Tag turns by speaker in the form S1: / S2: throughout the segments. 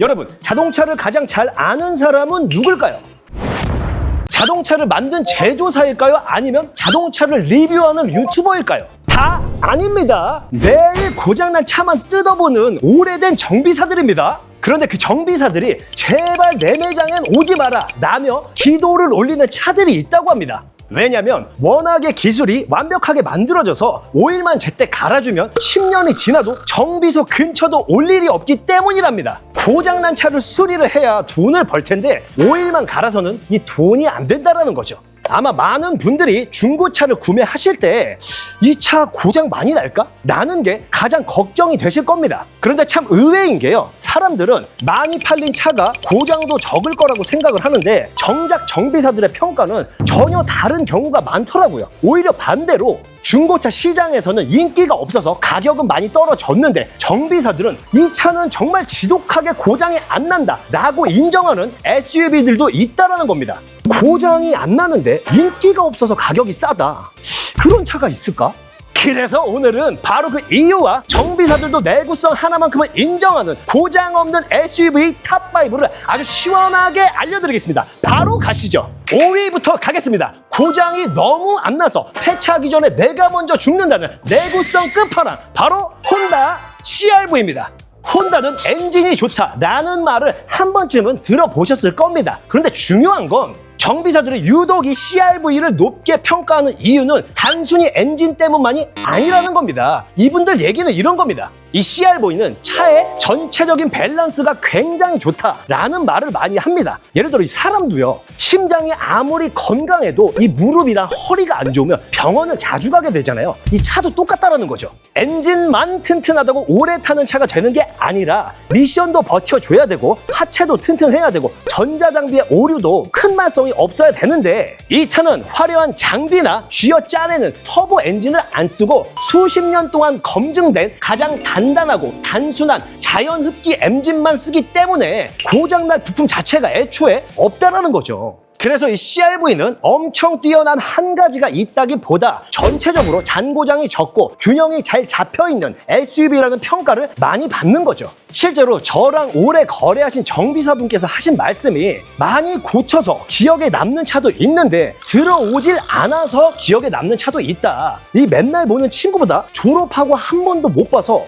S1: 여러분, 자동차를 가장 잘 아는 사람은 누굴까요? 자동차를 만든 제조사일까요? 아니면 자동차를 리뷰하는 유튜버일까요? 다 아닙니다. 매일 고장난 차만 뜯어보는 오래된 정비사들입니다. 그런데 그 정비사들이 제발 내 매장엔 오지 마라 라며 기도를 올리는 차들이 있다고 합니다. 왜냐면 워낙에 기술이 완벽하게 만들어져서 오일만 제때 갈아주면 10년이 지나도 정비소 근처도 올 일이 없기 때문이랍니다. 고장난 차를 수리를 해야 돈을 벌 텐데 오일만 갈아서는 이 돈이 안 된다라는 거죠. 아마 많은 분들이 중고차를 구매하실 때 이 차 고장 많이 날까? 라는 게 가장 걱정이 되실 겁니다. 그런데 참 의외인 게요. 사람들은 많이 팔린 차가 고장도 적을 거라고 생각을 하는데 정작 정비사들의 평가는 전혀 다른 경우가 많더라고요. 오히려 반대로 중고차 시장에서는 인기가 없어서 가격은 많이 떨어졌는데 정비사들은 이 차는 정말 지독하게 고장이 안 난다 라고 인정하는 SUV들도 있다라는 겁니다. 고장이 안 나는데 인기가 없어서 가격이 싸다. 그런 차가 있을까? 그래서 오늘은 바로 그 이유와 정비사들도 내구성 하나만큼은 인정하는 고장 없는 SUV 탑5를 아주 시원하게 알려드리겠습니다. 바로 가시죠. 5위부터 가겠습니다. 고장이 너무 안 나서 폐차하기 전에 내가 먼저 죽는다는 내구성 끝판왕, 바로 혼다 CR-V입니다. 혼다는 엔진이 좋다라는 말을 한 번쯤은 들어보셨을 겁니다. 그런데 중요한 건 정비사들이 유독 이 CR-V를 높게 평가하는 이유는 단순히 엔진 때문만이 아니라는 겁니다. 이분들 얘기는 이런 겁니다. 이 CR-V는 차의 전체적인 밸런스가 굉장히 좋다라는 말을 많이 합니다. 예를 들어 이 사람도요, 심장이 아무리 건강해도 이 무릎이랑 허리가 안 좋으면 병원을 자주 가게 되잖아요. 이 차도 똑같다라는 거죠. 엔진만 튼튼하다고 오래 타는 차가 되는 게 아니라 미션도 버텨줘야 되고 하체도 튼튼해야 되고 전자장비의 오류도 큰 말썽이 없어야 되는데 이 차는 화려한 장비나 쥐어짜내는 터보 엔진을 안 쓰고 수십 년 동안 검증된 가장 단단하고 단순한 자연 흡기 엔진만 쓰기 때문에 고장날 부품 자체가 애초에 없다라는 거죠. 그래서 이 CR-V는 엄청 뛰어난 한 가지가 있다기보다 전체적으로 잔고장이 적고 균형이 잘 잡혀있는 SUV라는 평가를 많이 받는 거죠. 실제로 저랑 오래 거래하신 정비사분께서 하신 말씀이 많이 고쳐서 기억에 남는 차도 있는데 들어오질 않아서 기억에 남는 차도 있다. 이 맨날 보는 친구보다 졸업하고 한 번도 못 봐서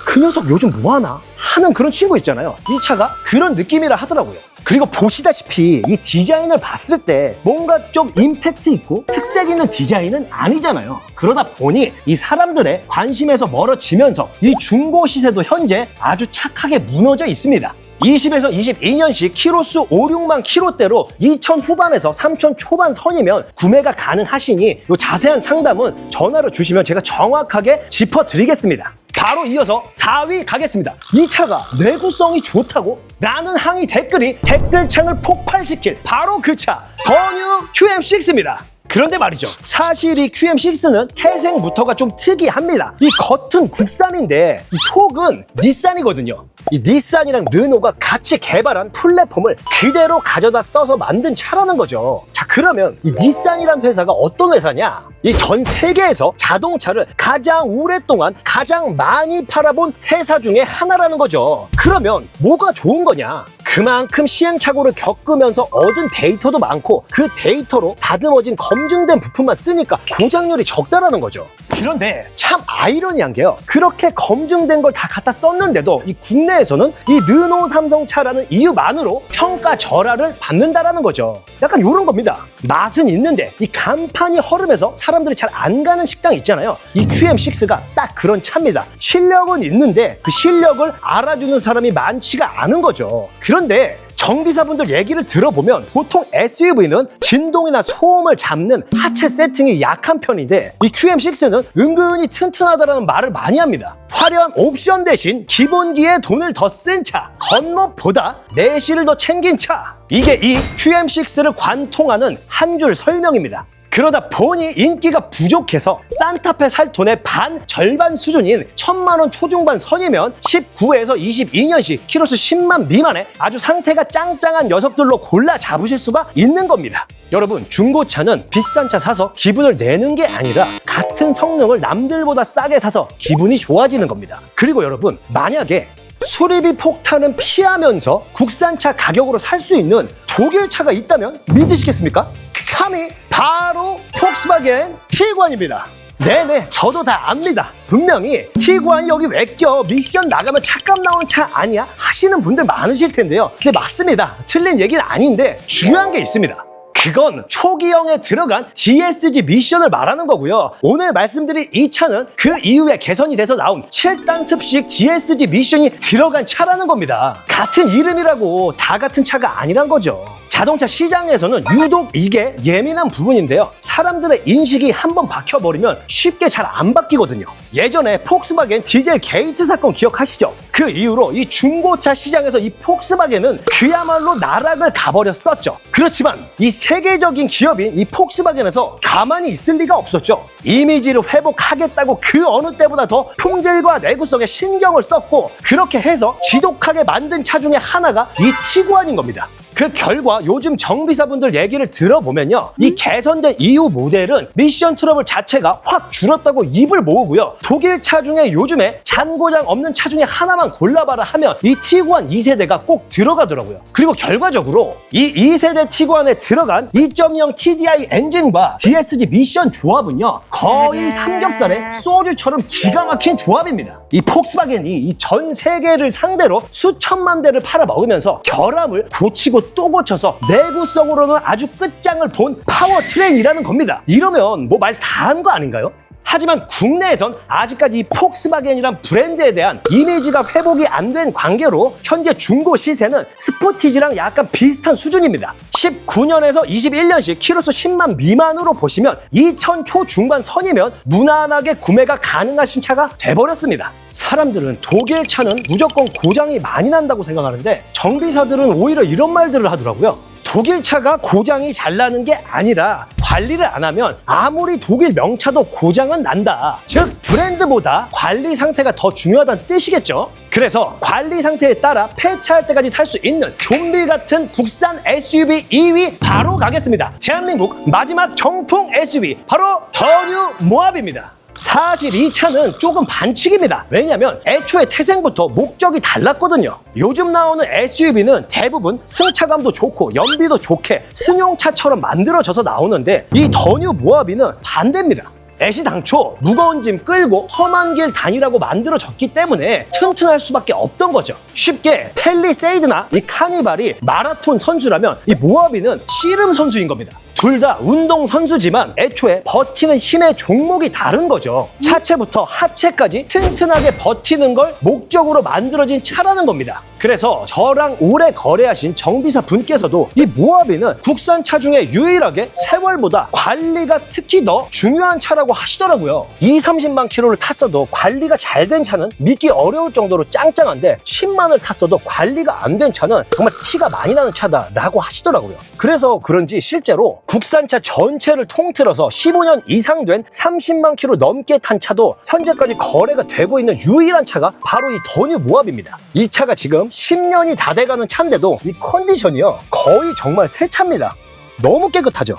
S1: 그 녀석 요즘 뭐하나 하는 그런 친구 있잖아요. 이 차가 그런 느낌이라 하더라고요. 그리고 보시다시피 이 디자인을 봤을 때 뭔가 좀 임팩트 있고 특색 있는 디자인은 아니잖아요. 그러다 보니 이 사람들의 관심에서 멀어지면서 이 중고 시세도 현재 아주 착하게 무너져 있습니다. 20에서 22년식 키로수 5, 6만 키로대로 2천 후반에서 3천 초반 선이면 구매가 가능하시니 이 자세한 상담은 전화로 주시면 제가 정확하게 짚어드리겠습니다. 바로 이어서 4위 가겠습니다. 이 차가 내구성이 좋다고? 라는 항의 댓글이 댓글창을 폭발시킬 바로 그 차, 더 뉴 QM6입니다. 그런데 말이죠, 사실 이 QM6는 태생부터가 좀 특이합니다. 이 겉은 국산인데 이 속은 닛산이거든요. 이 닛산이랑 르노가 같이 개발한 플랫폼을 그대로 가져다 써서 만든 차라는 거죠. 자, 그러면 이 닛산이란 회사가 어떤 회사냐? 이 전 세계에서 자동차를 가장 오랫동안 가장 많이 팔아본 회사 중에 하나라는 거죠. 그러면 뭐가 좋은 거냐? 그만큼 시행착오를 겪으면서 얻은 데이터도 많고 그 데이터로 다듬어진 검증된 부품만 쓰니까 고장률이 적다라는 거죠. 그런데 참 아이러니한 게요, 그렇게 검증된 걸 다 갖다 썼는데도 이 국내에서는 이 르노 삼성차라는 이유만으로 평가 절하를 받는다라는 거죠. 약간 이런 겁니다. 맛은 있는데 이 간판이 허름해서 사람들이 잘 안 가는 식당 있잖아요. 이 QM6가 딱 그런 차입니다. 실력은 있는데 그 실력을 알아주는 사람이 많지가 않은 거죠. 그런데 정비사분들 얘기를 들어보면 보통 SUV는 진동이나 소음을 잡는 하체 세팅이 약한 편인데 이 QM6는 은근히 튼튼하다는 말을 많이 합니다. 화려한 옵션 대신 기본기에 돈을 더 쓴 차, 겉멋보다 내실을 더 챙긴 차, 이게 이 QM6를 관통하는 한 줄 설명입니다. 그러다 보니 인기가 부족해서 산타페 살 돈의 절반 수준인 1,000만 원 초중반 선이면 19에서 22년식 키로수 10만 미만의 아주 상태가 짱짱한 녀석들로 골라 잡으실 수가 있는 겁니다. 여러분, 중고차는 비싼 차 사서 기분을 내는 게 아니라 같은 성능을 남들보다 싸게 사서 기분이 좋아지는 겁니다. 그리고 여러분, 만약에 수리비 폭탄은 피하면서 국산차 가격으로 살 수 있는 독일 차가 있다면 믿으시겠습니까? 3위 바로 폭스바겐 티구안입니다. 네네, 저도 다 압니다. 분명히 티구안이 여기 왜 껴? 미션 나가면 차값 나오는 차 아니야? 하시는 분들 많으실 텐데요. 근데 맞습니다. 틀린 얘기는 아닌데 중요한 게 있습니다. 그건 초기형에 들어간 DSG 미션을 말하는 거고요. 오늘 말씀드릴 이 차는 그 이후에 개선이 돼서 나온 7단습식 DSG 미션이 들어간 차라는 겁니다. 같은 이름이라고 다 같은 차가 아니란 거죠. 자동차 시장에서는 유독 이게 예민한 부분인데요. 사람들의 인식이 한번 박혀버리면 쉽게 잘 안 바뀌거든요. 예전에 폭스바겐 디젤 게이트 사건 기억하시죠? 그 이후로 이 중고차 시장에서 이 폭스바겐은 그야말로 나락을 가버렸었죠. 그렇지만 이 세계적인 기업인 이 폭스바겐에서 가만히 있을 리가 없었죠. 이미지를 회복하겠다고 그 어느 때보다 더 품질과 내구성에 신경을 썼고, 그렇게 해서 지독하게 만든 차 중에 하나가 이 티구안인 겁니다. 그 결과 요즘 정비사분들 얘기를 들어보면요, 이 개선된 이후 모델은 미션 트러블 자체가 확 줄었다고 입을 모으고요. 독일 차 중에 요즘에 잔고장 없는 차 중에 하나만 골라봐라 하면 이 티구안 2세대가 꼭 들어가더라고요. 그리고 결과적으로 이 2세대 티구안에 들어간 2.0 TDI 엔진과 DSG 미션 조합은요, 거의 삼겹살에 소주처럼 기가 막힌 조합입니다. 이 폭스바겐이 이 전 세계를 상대로 수천만 대를 팔아먹으면서 결함을 고치고 또 고쳐서 내구성으로는 아주 끝장을 본 파워트레인이라는 겁니다. 이러면 뭐 말 다 한 거 아닌가요? 하지만 국내에선 아직까지 이 폭스바겐이란 브랜드에 대한 이미지가 회복이 안 된 관계로 현재 중고 시세는 스포티지랑 약간 비슷한 수준입니다. 19년에서 21년씩 키로수 10만 미만으로 보시면 2천 초중반 선이면 무난하게 구매가 가능하신 차가 돼버렸습니다. 사람들은 독일 차는 무조건 고장이 많이 난다고 생각하는데 정비사들은 오히려 이런 말들을 하더라고요. 독일 차가 고장이 잘 나는 게 아니라 관리를 안 하면 아무리 독일 명차도 고장은 난다. 즉 브랜드보다 관리 상태가 더 중요하다는 뜻이겠죠. 그래서 관리 상태에 따라 폐차할 때까지 탈 수 있는 좀비 같은 국산 SUV 2위 바로 가겠습니다. 대한민국 마지막 정통 SUV 바로 더뉴 모합입니다. 사실 이 차는 조금 반칙입니다. 왜냐면 애초에 태생부터 목적이 달랐거든요. 요즘 나오는 SUV는 대부분 승차감도 좋고 연비도 좋게 승용차처럼 만들어져서 나오는데 이 더뉴 모하비는 반대입니다. 애시당초 무거운 짐 끌고 험한 길 다니라고 만들어졌기 때문에 튼튼할 수밖에 없던 거죠. 쉽게 펠리세이드나 이 카니발이 마라톤 선수라면 이 모하비는 씨름 선수인 겁니다. 둘 다 운동 선수지만 애초에 버티는 힘의 종목이 다른 거죠. 차체부터 하체까지 튼튼하게 버티는 걸 목적으로 만들어진 차라는 겁니다. 그래서 저랑 오래 거래하신 정비사 분께서도 이 모하비는 국산차 중에 유일하게 세월보다 관리가 특히 더 중요한 차라고 하시더라고요. 20-30만 킬로를 탔어도 관리가 잘 된 차는 믿기 어려울 정도로 짱짱한데 10만을 탔어도 관리가 안 된 차는 정말 티가 많이 나는 차다라고 하시더라고요. 그래서 그런지 실제로 국산차 전체를 통틀어서 15년 이상 된 30만 킬로 넘게 탄 차도 현재까지 거래가 되고 있는 유일한 차가 바로 이 더뉴 모하비입니다. 이 차가 지금 10년이 다 돼가는 차인데도 이 컨디션이요, 거의 정말 새 차입니다. 너무 깨끗하죠?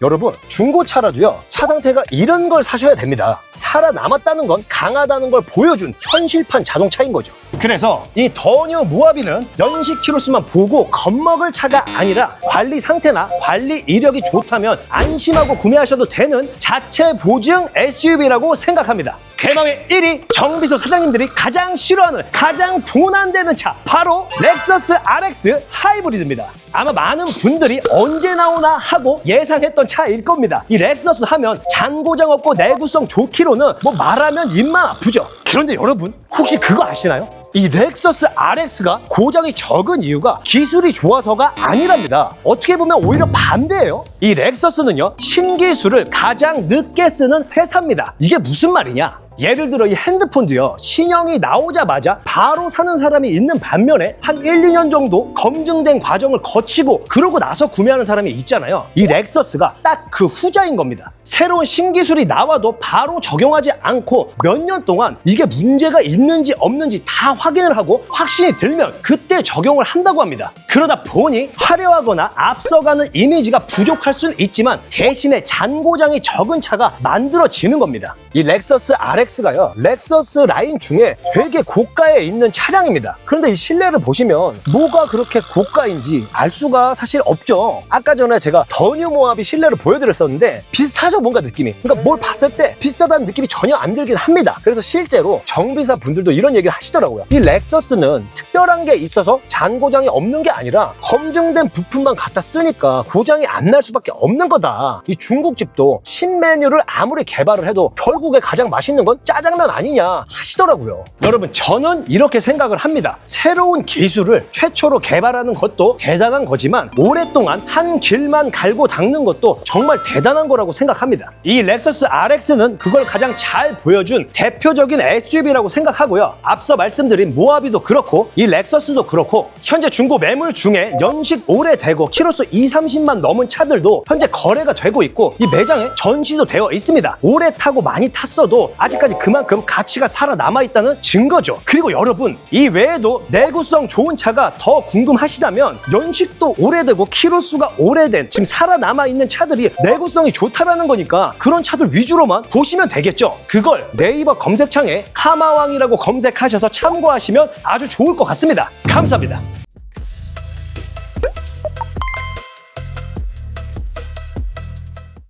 S1: 여러분, 중고차라도요, 차 상태가 이런 걸 사셔야 됩니다. 살아남았다는 건 강하다는 걸 보여준 현실판 자동차인 거죠. 그래서 이 더뉴 모하비는 연식 키로수만 보고 겁먹을 차가 아니라 관리 상태나 관리 이력이 좋다면 안심하고 구매하셔도 되는 자체 보증 SUV라고 생각합니다. 대망의 1위, 정비소 사장님들이 가장 싫어하는, 가장 돈 안 되는 차, 바로 렉서스 RX 하이브리드입니다. 아마 많은 분들이 언제 나오나 하고 예상했던 차일 겁니다. 이 렉서스 하면 잔고장 없고 내구성 좋기로는 뭐 말하면 입만 아프죠. 그런데 여러분, 혹시 그거 아시나요? 이 렉서스 RX가 고장이 적은 이유가 기술이 좋아서가 아니랍니다. 어떻게 보면 오히려 반대예요. 이 렉서스는요, 신기술을 가장 늦게 쓰는 회사입니다. 이게 무슨 말이냐? 예를 들어 이 핸드폰도요, 신형이 나오자마자 바로 사는 사람이 있는 반면에 한 1-2년 정도 검증된 과정을 거치고 그러고 나서 구매하는 사람이 있잖아요. 이 렉서스가 딱 그 후자인 겁니다. 새로운 신기술이 나와도 바로 적용하지 않고 몇 년 동안 이게 문제가 있는지 없는지 다 확인을 하고 확신이 들면 그때 적용을 한다고 합니다. 그러다 보니 화려하거나 앞서가는 이미지가 부족할 수는 있지만 대신에 잔고장이 적은 차가 만들어지는 겁니다. 이 렉서스 RX가요, 렉서스 라인 중에 되게 고가에 있는 차량입니다. 그런데 이 실내를 보시면 뭐가 그렇게 고가인지 알 수가 사실 없죠. 아까 전에 제가 더 뉴 모하비 실내를 보여드렸었는데 비슷하죠, 뭔가 느낌이. 그러니까 뭘 봤을 때 비싸다는 느낌이 전혀 안 들긴 합니다. 그래서 실제로 정비사 분들도 이런 얘기를 하시더라고요. 이 렉서스는 특별한 게 있어서 잔고장이 없는 게 아니라 검증된 부품만 갖다 쓰니까 고장이 안 날 수밖에 없는 거다. 이 중국집도 신메뉴를 아무리 개발을 해도 결국에 가장 맛있는 건 짜장면 아니냐 하시더라고요. 여러분, 저는 이렇게 생각을 합니다. 새로운 기술을 최초로 개발하는 것도 대단한 거지만 오랫동안 한 길만 갈고 닦는 것도 정말 대단한 거라고 생각합니다. 이 렉서스 RX는 그걸 가장 잘 보여준 대표적인 SUV라고 생각하고요. 앞서 말씀드린 모하비도 그렇고 이 렉서스도 그렇고 현재 중고 매물 중에 연식 오래되고 키로수 20-30만 넘은 차들도 현재 거래가 되고 있고 이 매장에 전시도 되어 있습니다. 오래 타고 많이 탔어도 아직까지 그만큼 가치가 살아남아 있다는 증거죠. 그리고 여러분, 이 외에도 내구성 좋은 차가 더 궁금하시다면 연식도 오래되고 키로수가 오래된 지금 살아남아 있는 차들이 내구성이 좋다라는 거니까 그런 차들 위주로만 보시면 되겠죠. 그걸 네이버 검색창에 카마왕이라고 검색하셔서 참고하시면 아주 좋을 것 같습니다. 감사합니다.